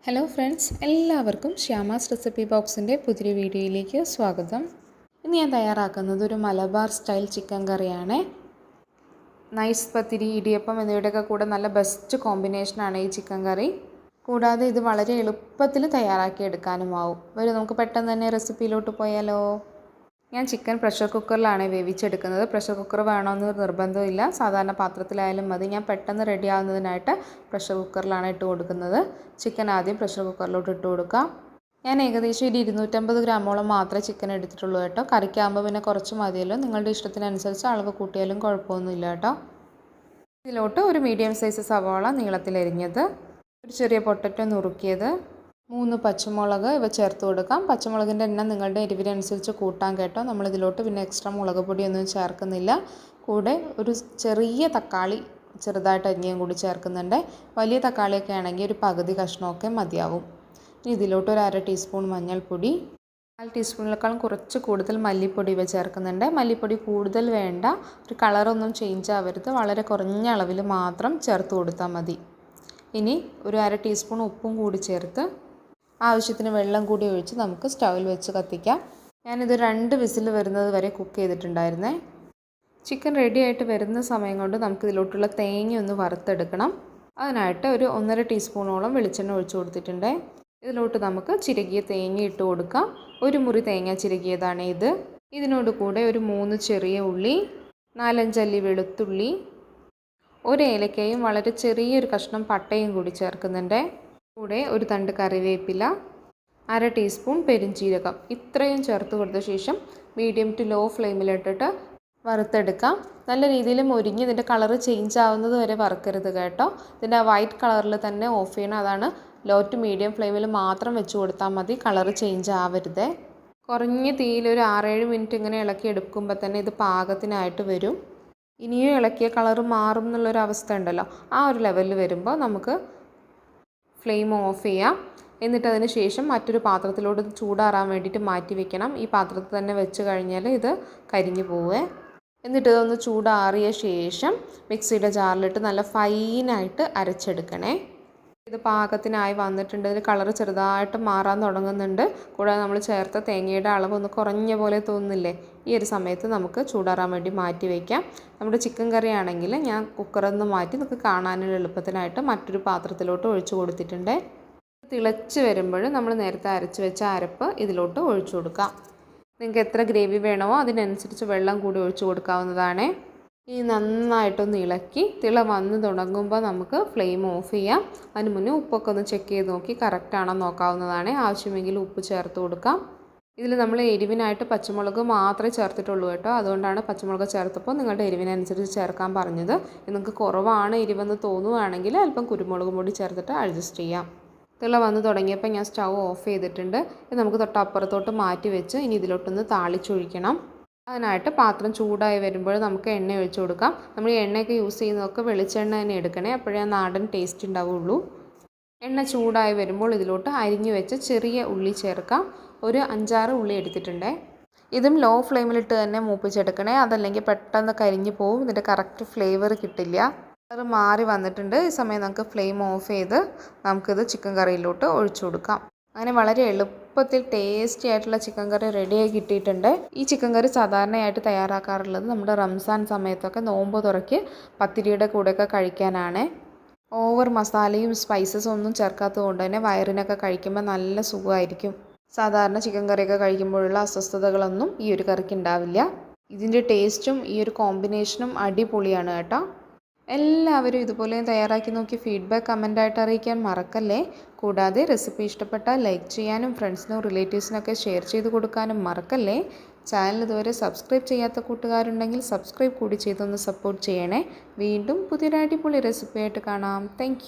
Hello friends, എല്ലാവർക്കും Shyama's recipe ബോക്സിൻ്റെ പുതിയൊരു വീഡിയോയിലേക്ക് സ്വാഗതം. ഇന്ന് ഞാൻ തയ്യാറാക്കുന്നത് ഒരു മലബാർ സ്റ്റൈൽ ചിക്കൻ കറിയാണ്. നൈസ് പത്തിരി, ഇടിയപ്പം എന്നിവയുടെയൊക്കെ കൂടെ നല്ല ബെസ്റ്റ് കോമ്പിനേഷനാണ് ഈ ചിക്കൻ കറി. കൂടാതെ ഇത് വളരെ എളുപ്പത്തിൽ തയ്യാറാക്കി എടുക്കാനുമാവും. വരും നമുക്ക് പെട്ടെന്ന് തന്നെ റെസിപ്പിയിലോട്ട് പോയാലോ. ഞാൻ ചിക്കൻ പ്രഷർ കുക്കറിലാണ് വേവിച്ചെടുക്കുന്നത്. പ്രഷർ കുക്കർ വേണമെന്ന് നിർബന്ധമില്ല, സാധാരണ പാത്രത്തിലായാലും മതി. ഞാൻ പെട്ടെന്ന് റെഡി ആവുന്നതിനായിട്ട് പ്രഷർ കുക്കറിലാണ് ഇട്ട് കൊടുക്കുന്നത്. ചിക്കൻ ആദ്യം പ്രഷർ കുക്കറിലോട്ട് ഇട്ട് കൊടുക്കാം. ഞാൻ ഏകദേശം ഒരു 250 ഗ്രാമോളം മാത്രമേ ചിക്കൻ എടുത്തിട്ടുള്ളൂ കേട്ടോ. കറിക്കാകുമ്പോൾ പിന്നെ കുറച്ച് മതിയല്ലോ. നിങ്ങളുടെ ഇഷ്ടത്തിനനുസരിച്ച് അളവ് കൂട്ടിയാലും കുഴപ്പമൊന്നുമില്ല കേട്ടോ. ഇതിലോട്ട് ഒരു മീഡിയം സൈസ് സവാള നീളത്തിലരിഞ്ഞത്, ഒരു ചെറിയ പൊട്ടറ്റോ നുറുക്കിയത്, 3 പച്ചമുളക് ഇവ ചേർത്ത് കൊടുക്കാം. പച്ചമുളകിൻ്റെ എണ്ണം നിങ്ങളുടെ എരിവിനനുസരിച്ച് കൂട്ടാൻ കേട്ടോ. നമ്മളിതിലോട്ട് പിന്നെ എക്സ്ട്രാ മുളക് പൊടിയൊന്നും ചേർക്കുന്നില്ല. കൂടെ ഒരു ചെറിയ തക്കാളി ചെറുതായിട്ട് അരിഞ്ഞും കൂടി ചേർക്കുന്നുണ്ട്. വലിയ തക്കാളിയൊക്കെ ആണെങ്കിൽ ഒരു പകുതി കഷ്ണമൊക്കെ മതിയാവും. ഇനി ഇതിലോട്ട് ഒരു 1/2 ടീസ്പൂൺ മഞ്ഞൾപ്പൊടി, 1/4 ടീസ്പൂണിനേക്കാളും കുറച്ച് കൂടുതൽ മല്ലിപ്പൊടി ഇവ ചേർക്കുന്നുണ്ട്. മല്ലിപ്പൊടി കൂടുതൽ വേണ്ട, ഒരു കളറൊന്നും ചേഞ്ച് ആവരുത്, വളരെ കുറഞ്ഞ അളവിൽ മാത്രം ചേർത്ത് കൊടുത്താൽ മതി. ഇനി ഒരു 1/2 ടീസ്പൂൺ ഉപ്പും കൂടി ചേർത്ത് ആവശ്യത്തിന് വെള്ളം കൂടി ഒഴിച്ച് നമുക്ക് സ്റ്റൗവിൽ വെച്ച് കത്തിക്കാം. ഞാനിത് 2 വിസിൽ വരുന്നത് വരെ കുക്ക് ചെയ്തിട്ടുണ്ടായിരുന്നേ. ചിക്കൻ റെഡി ആയിട്ട് വരുന്ന സമയം കൊണ്ട് നമുക്ക് ഇതിലോട്ടുള്ള തേങ്ങ ഒന്ന് വറുത്തെടുക്കണം. അതിനായിട്ട് ഒരു 1.5 ടീസ്പൂണോളം വെളിച്ചെണ്ണ ഒഴിച്ചു കൊടുത്തിട്ടുണ്ട്. ഇതിലോട്ട് നമുക്ക് ചിരകിയ തേങ്ങ ഇട്ട് കൊടുക്കാം. ഒരു മുറി തേങ്ങ ചിരകിയതാണ് ഇത്. ഇതിനോട് കൂടെ ഒരു 3 ചെറിയ ഉള്ളി, 4-5 അല്ലി വെളുത്തുള്ളി, ഒരു ഏലക്കയും വളരെ ചെറിയൊരു കഷ്ണം പട്ടയും കൂടി ചേർക്കുന്നുണ്ട്. കൂടെ ഒരു തണ്ട് കറിവേപ്പില, 1/2 ടീസ്പൂൺ പെരുംജീരകം, ഇത്രയും ചേർത്ത് കൊടുത്ത ശേഷം മീഡിയം ടു ലോ ഫ്ലെയിമിലിട്ടിട്ട് വറുത്തെടുക്കാം. നല്ല രീതിയിൽ മൊരിഞ്ഞ് ഇതിൻ്റെ കളറ് ചേഞ്ച് ആവുന്നത് വരെ വറുക്കരുത് കേട്ടോ. ഇതിൻ്റെ വൈറ്റ് കളറിൽ തന്നെ ഓഫ് ചെയ്യണം. അതാണ് ലോ ടു മീഡിയം ഫ്ലെയിമിൽ മാത്രം വെച്ച് കൊടുത്താൽ മതി, കളറ് ചേഞ്ച് ആവരുത്. കുറഞ്ഞ തീയിൽ ഒരു 6-7 മിനിറ്റ് ഇങ്ങനെ ഇളക്കി എടുക്കുമ്പോൾ തന്നെ ഇത് പാകത്തിനായിട്ട് വരും. ഇനിയും ഇളക്കിയ കളറ് മാറും എന്നുള്ളൊരവസ്ഥ ഉണ്ടല്ലോ, ആ ഒരു ലെവലിൽ വരുമ്പോൾ നമുക്ക് ഫ്ലെയിം ഓഫ് ചെയ്യാം. എന്നിട്ട് അതിന് ശേഷം മറ്റൊരു പാത്രത്തിലോട്ട് ചൂടാറാൻ വേണ്ടിയിട്ട് മാറ്റി വെക്കണം. ഈ പാത്രത്തിൽ തന്നെ വെച്ച് കഴിഞ്ഞാൽ ഇത് കരിഞ്ഞു പോവേ. എന്നിട്ട് ഇതൊന്ന് ചൂടാറിയ ശേഷം മിക്സിയുടെ ജാറിലിട്ട് നല്ല ഫൈനായിട്ട് അരച്ചെടുക്കണേ. ഇത് പാകത്തിനായി വന്നിട്ടുണ്ട്. ഇതിൽ കളറ് ചെറുതായിട്ട് മാറാൻ തുടങ്ങുന്നുണ്ട്. കൂടാതെ നമ്മൾ ചേർത്ത തേങ്ങയുടെ അളവ് ഒന്ന് കുറഞ്ഞ പോലെ തോന്നുന്നില്ലേ, ഈ ഒരു സമയത്ത് നമുക്ക് ചൂടാറാൻ വേണ്ടി മാറ്റി വയ്ക്കാം. നമ്മുടെ ചിക്കൻ കറി ആണെങ്കിൽ ഞാൻ കുക്കറിൽ നിന്ന് മാറ്റി നമുക്ക് കാണാനുള്ള എളുപ്പത്തിനായിട്ട് മറ്റൊരു പാത്രത്തിലോട്ട് ഒഴിച്ചു കൊടുത്തിട്ടുണ്ട്. തിളച്ച് വരുമ്പോൾ നമ്മൾ നേരത്തെ അരച്ച് വെച്ച അരപ്പ് ഇതിലോട്ട് ഒഴിച്ചു കൊടുക്കാം. നിങ്ങൾക്ക് എത്ര ഗ്രേവി വേണമോ അതിനനുസരിച്ച് വെള്ളം കൂടി ഒഴിച്ചു കൊടുക്കാവുന്നതാണ്. ഈ നന്നായിട്ടൊന്ന് ഇളക്കി തിള വന്ന് തുടങ്ങുമ്പോൾ നമുക്ക് ഫ്ലെയിം ഓഫ് ചെയ്യാം. അതിന് മുന്നേ ഉപ്പൊക്കെ ഒന്ന് ചെക്ക് ചെയ്ത് നോക്കി കറക്റ്റാണോ നോക്കാവുന്നതാണ്. ആവശ്യമെങ്കിൽ ഉപ്പ് ചേർത്ത് കൊടുക്കാം. ഇതിൽ നമ്മൾ എരിവിനായിട്ട് പച്ചമുളക് മാത്രമേ ചേർത്തിട്ടുള്ളൂ കേട്ടോ. അതുകൊണ്ടാണ് പച്ചമുളക് ചേർത്തപ്പോൾ നിങ്ങളുടെ എരിവിനനുസരിച്ച് ചേർക്കാൻ പറഞ്ഞത്. നിങ്ങൾക്ക് കുറവാണ് എരിവെന്ന് തോന്നുകയാണെങ്കിൽ അല്പം കുരുമുളക് പൊടി ചേർത്തിട്ട് അഡ്ജസ്റ്റ് ചെയ്യാം. തിള വന്ന് തുടങ്ങിയപ്പോൾ ഞാൻ സ്റ്റൗ ഓഫ് ചെയ്തിട്ടുണ്ട്. ഇത് നമുക്ക് തൊട്ടപ്പുറത്തോട്ട് മാറ്റി വെച്ച് ഇനി ഇതിലോട്ടൊന്ന് താളിച്ചൊഴിക്കണം. അതിനായിട്ട് പാത്രം ചൂടായി വരുമ്പോൾ നമുക്ക് എണ്ണ ഒഴിച്ചു കൊടുക്കാം. നമ്മൾ ഈ എണ്ണയൊക്കെ യൂസ് ചെയ്യുന്നതൊക്കെ വെളിച്ചെണ്ണ തന്നെ എടുക്കണേ, അപ്പോഴേ നാടൻ ടേസ്റ്റ് ഉണ്ടാവുള്ളൂ. എണ്ണ ചൂടായി വരുമ്പോൾ ഇതിലോട്ട് അരിഞ്ഞു വെച്ച് ചെറിയ ഉള്ളി ചേർക്കാം. ഒരു 5-6 ഉള്ളി എടുത്തിട്ടുണ്ട്. ഇതും ലോ ഫ്ലെയിമിലിട്ട് തന്നെ മൂപ്പിച്ചെടുക്കണേ, അതല്ലെങ്കിൽ പെട്ടെന്ന് കരിഞ്ഞു പോവും, ഇതിൻ്റെ കറക്റ്റ് ഫ്ലേവർ കിട്ടില്ല. അത് മാറി വന്നിട്ടുണ്ട്. ഈ സമയം നമുക്ക് ഫ്ലെയിം ഓഫ് ചെയ്ത് നമുക്കിത് ചിക്കൻ കറിയിലോട്ട് ഒഴിച്ചു കൊടുക്കാം. അങ്ങനെ വളരെ എളുപ്പത്തിൽ ടേസ്റ്റി ആയിട്ടുള്ള ചിക്കൻ കറി റെഡിയായി കിട്ടിയിട്ടുണ്ട്. ഈ ചിക്കൻ കറി സാധാരണയായിട്ട് തയ്യാറാക്കാറുള്ളത് നമ്മുടെ റംസാൻ സമയത്തൊക്കെ നോമ്പ് തുറയ്ക്ക് പത്തിരിയുടെ കൂടെയൊക്കെ കഴിക്കാനാണ്. ഓവർ മസാലയും സ്പൈസസും ഒന്നും ചേർക്കാത്തത് കൊണ്ട് തന്നെ വയറിനൊക്കെ കഴിക്കുമ്പോൾ നല്ല സുഖമായിരിക്കും. സാധാരണ ചിക്കൻ കറിയൊക്കെ കഴിക്കുമ്പോഴുള്ള അസ്വസ്ഥതകളൊന്നും ഈ ഒരു കറിക്ക് ഉണ്ടാവില്ല. ഇതിൻ്റെ ടേസ്റ്റും ഈ ഒരു കോമ്പിനേഷനും അടിപൊളിയാണ് കേട്ടോ. എല്ലാവരും ഇതുപോലെ തയ്യാറാക്കി നോക്കി ഫീഡ്ബാക്ക് കമൻ്റായിട്ട് അറിയിക്കാൻ മറക്കല്ലേ. കൂടാതെ റെസിപ്പി ഇഷ്ടപ്പെട്ടാൽ ലൈക്ക് ചെയ്യാനും ഫ്രണ്ട്സിനും റിലേറ്റീവ്സിനൊക്കെ ഷെയർ ചെയ്ത് കൊടുക്കാനും മറക്കല്ലേ. ചാനൽ ഇതുവരെ സബ്സ്ക്രൈബ് ചെയ്യാത്ത കൂട്ടുകാരുണ്ടെങ്കിൽ സബ്സ്ക്രൈബ് കൂടി ചെയ്തൊന്ന് സപ്പോർട്ട് ചെയ്യണേ. വീണ്ടും പുതിയൊരു അടിപൊളി റെസിപ്പിയായിട്ട് കാണാം. താങ്ക്